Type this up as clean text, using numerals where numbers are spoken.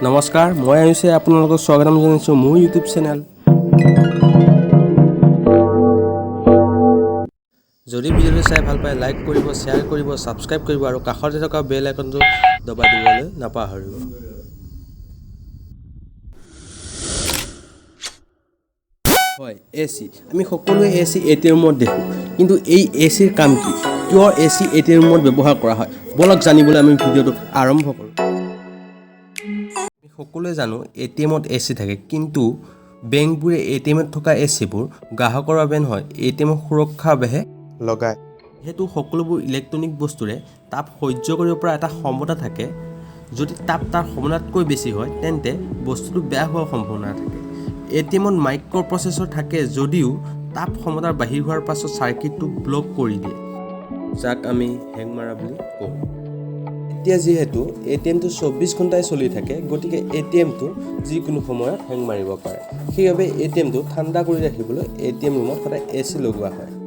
নমস্কাৰ মই আয়ুষে আপোনালোকক স্বাগতম জনাইছো মোৰ ইউটিউব চেনেল যদি ভিডিওটো চাই ভাল পায় লাইক কৰিব শেয়াৰ কৰিব সাবস্ক্ৰাইব কৰিব আৰু কাষতে থকা বেল আইকনটো দবাই দিবলৈ নাপাহৰিব হয় এসি আমি সকলোৱে এসি এটিএম ৰুমত দেখো কিন্তু এই এসিৰ কাম কি কিয় এসি এটিএম ৰুমত ব্যৱহাৰ কৰা হয় বলক জানিবলৈ আমি ভিডিওটো আৰম্ভ কৰোঁ সকলোৱে জানো এটিএমত এসি থাকে কিন্তু বেংকবোৰে এটিএমত থকা এসিবোৰ গ্ৰাহকৰ বাবে নহয় এটিএম সুৰক্ষাৰ বাবে লগায় হেতু সকলোবোৰ ইলেক্ট্ৰনিক বস্তুৰে তাপ সহ্য কৰিব পৰা এটা ক্ষমতা থাকে যদি তাপ তাৰ ক্ষমতাতকৈ বেছি হয় তেন্তে বস্তুটো বেয়া হোৱাৰ সম্ভাৱনা থাকে এটিএমত মাইক্ৰ প্ৰচেছৰ থাকে যদিও তাপ ক্ষমতাৰ বাহিৰ হোৱাৰ পাছত সাৰ্কিটটো ব্লক কৰি দিয়ে যাক আমি হেং মাৰা বুলি কওঁ এতিয়া যেহেতু এটিএমটো 24 ঘণ্টাই চলি থাকে গতিকে এটিএমটো যিকোনো সময়ত হেং মাৰিব পাৰে সেইবাবে এটিএমটো ঠাণ্ডা কৰি ৰাখিবলৈ এটিএম ৰুমত সদায় এসি লগোৱা হয়